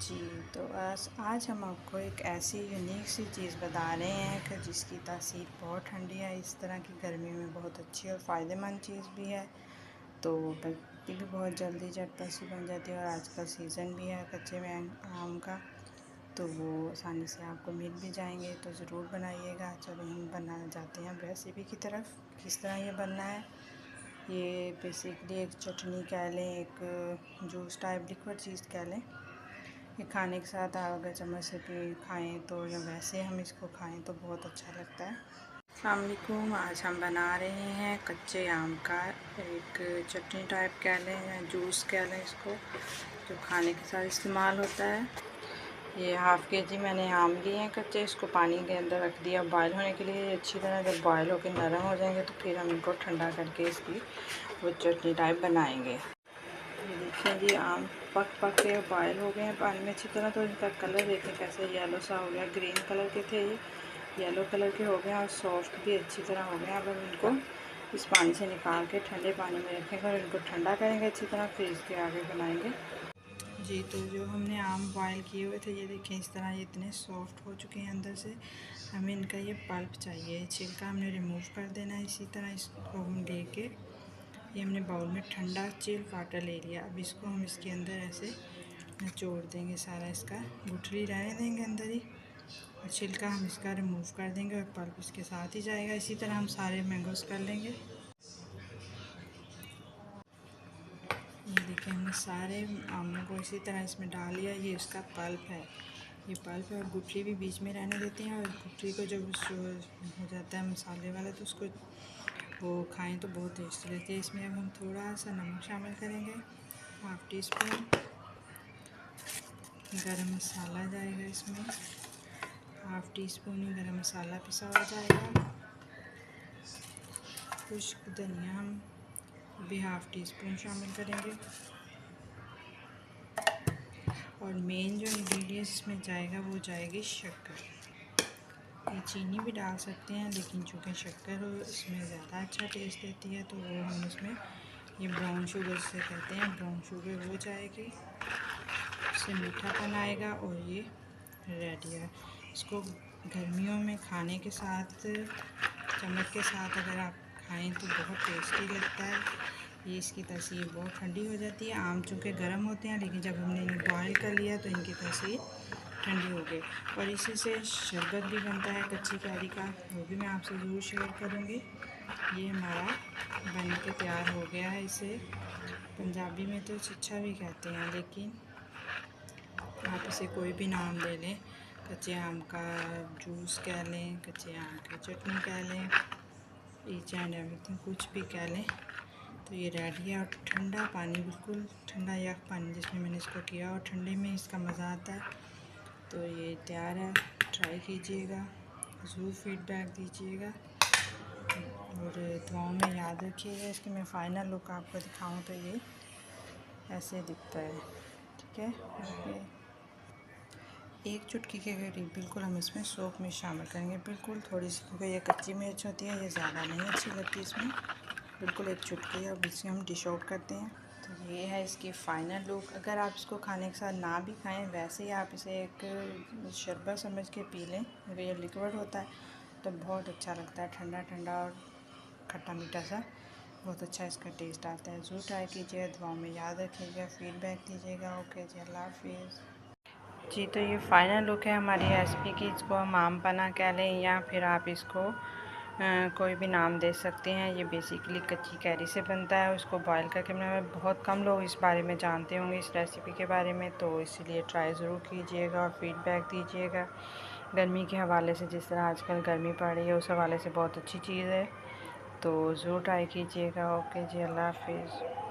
जी, तो आज हम आपको एक ऐसी यूनिक सी चीज़ बता रहे हैं कि जिसकी तासीर बहुत ठंडी है। इस तरह की गर्मी में बहुत अच्छी और फ़ायदेमंद चीज़ भी है। तो बनती भी बहुत जल्दी झटपट सी बन जाती है और आजकल सीज़न भी है कच्चे में आम का, तो वो आसानी से आपको मिल भी जाएंगे। तो ज़रूर बनाइएगा। चलो हम बना जाते हैं अब रेसिपी की तरफ। किस तरह ये बनना है, ये बेसिकली एक चटनी कह लें, एक जूस टाइप लिक्विड चीज़ कह लें। ये खाने के साथ आप अगर चम्मच से भी खाएं तो, या वैसे हम इसको खाएं तो बहुत अच्छा लगता है। अस्सलाम वालेकुम। आज हम बना रहे हैं कच्चे आम का एक चटनी टाइप कह लें या जूस कह लें इसको, जो खाने के साथ इस्तेमाल होता है। ये हाफ़ केजी मैंने आम लिए हैं कच्चे। इसको पानी के अंदर रख दिया बॉयल होने के लिए। अच्छी तरह जब बॉयल होकर नरम हो जाएंगे तो फिर हम इनको ठंडा करके इसकी वो चटनी टाइप बनाएंगे। ये देखिए जी, आम पक के बॉयल हो गए हैं पानी में अच्छी तरह। तो इनका कलर देखें कैसे येलो सा हो गया। ग्रीन कलर के थे, ये येलो कलर के हो गए और सॉफ्ट भी अच्छी तरह हो गए। अब हम इनको इस पानी से निकाल के ठंडे पानी में रखेंगे और इनको ठंडा करेंगे अच्छी तरह, फिर इसके आगे बनाएंगे। जी, तो जो हमने आम बॉयल किए हुए थे, ये देखें इस तरह ये इतने सॉफ्ट हो चुके हैं अंदर से। हमें इनका ये पल्प चाहिए, छिलका हमने रिमूव कर देना है। इसी तरह इसको हम लेके ये हमने बाउल में ठंडा चिल वाटर ले लिया। अब इसको हम इसके अंदर ऐसे निचोड़ देंगे, सारा इसका गुठली रहने देंगे अंदर ही, और छिलका हम इसका रिमूव कर देंगे और पल्प इसके साथ ही जाएगा। इसी तरह हम सारे मैंगोज़ कर लेंगे। ये देखिए हमने सारे आमों को इसी तरह इसमें डाल लिया। ये इसका पल्प है, ये पल्प है, और गुठली भी बीच में रहने देते हैं। और गुठली को जब हो जाता है मसाले वाला तो उसको वो खाएं तो बहुत टेस्टी लगती है। इसमें अब हम थोड़ा सा नमक शामिल करेंगे, हाफ़ टी स्पून। गरम मसाला जाएगा इसमें, हाफ़ टी स्पून ही गरम मसाला पिसा हो जाएगा। खुश्क धनिया हम भी हाफ़ टी स्पून शामिल करेंगे। और मेन जो इंग्रेडिएंट्स इसमें जाएगा वो जाएगी शक्कर। ये चीनी भी डाल सकते हैं, लेकिन चूँकि शक्कर हो इसमें ज़्यादा अच्छा टेस्ट देती है, तो वो हम इसमें ये ब्राउन शुगर से कहते हैं, ब्राउन शुगर वो जाएगी, इससे मीठापन आएगा और ये रेडी है। इसको गर्मियों में खाने के साथ, चम्मच के साथ अगर आप खाएं तो बहुत टेस्टी लगता है। ये इसकी तासीर बहुत ठंडी हो जाती है। आम चूँकि गर्म होते हैं, लेकिन जब हमने इन्हें बॉयल कर लिया तो इनकी तासीर ठंडी हो गई। और इसी से शरबत भी बनता है कच्ची कैरी का, वो भी मैं आपसे ज़रूर शेयर करूँगी। ये हमारा बन के तैयार हो गया है। इसे पंजाबी में तो छिच्छा भी कहते हैं, लेकिन आप इसे कोई भी नाम दे लें। कच्चे आम का जूस कह लें, कच्चे आम की चटनी कह लें, ईच एंड एवरीथिंग कुछ भी कह लें। तो ये रेडी है। और ठंडा पानी, बिल्कुल ठंडा यख पानी जिसमें मैंने इसको किया, और ठंडे में इसका मज़ा आता है। तो ये तैयार है, ट्राई कीजिएगा, ज़रूर फीडबैक दीजिएगा और दुआओं में याद रखिएगा। इसकी मैं फ़ाइनल लुक आपको दिखाऊं तो ये ऐसे दिखता है, ठीक है। एक चुटकी के करीब बिल्कुल हम इसमें सोप में शामिल करेंगे, बिल्कुल थोड़ी सी, क्योंकि ये कच्ची मिर्च होती है, ये ज़्यादा नहीं अच्छी लगती इसमें, बिल्कुल एक चुटकी है। अब इसे हम डिश आउट करते हैं। तो ये है इसकी फ़ाइनल लुक। अगर आप इसको खाने के साथ ना भी खाएं, वैसे ही आप इसे एक शरबत समझ के पी लें, क्योंकि ये लिक्विड होता है, तो बहुत अच्छा लगता है, ठंडा ठंडा और खट्टा मीठा सा, बहुत अच्छा इसका टेस्ट आता है। ज़रूर ट्राई कीजिए, दुआओं में याद रखिएगा, फीडबैक दीजिएगा। ओके जी, अल्लाह हाफिज़। जी, तो ये फ़ाइनल लुक है हमारी रेसिपी की। इसको हम आम पन्ना कह लें, या फिर आप इसको कोई भी नाम दे सकते हैं। ये बेसिकली कच्ची कैरी से बनता है, उसको बॉयल करके बनाया। बहुत कम लोग इस बारे में जानते होंगे, इस रेसिपी के बारे में, तो इसीलिए ट्राई ज़रूर कीजिएगा और फीडबैक दीजिएगा। गर्मी के हवाले से, जिस तरह आजकल गर्मी पड़ रही है, उस हवाले से बहुत अच्छी चीज़ है, तो ज़रूर ट्राई कीजिएगा। ओके जी, अल्लाह हाफिज़।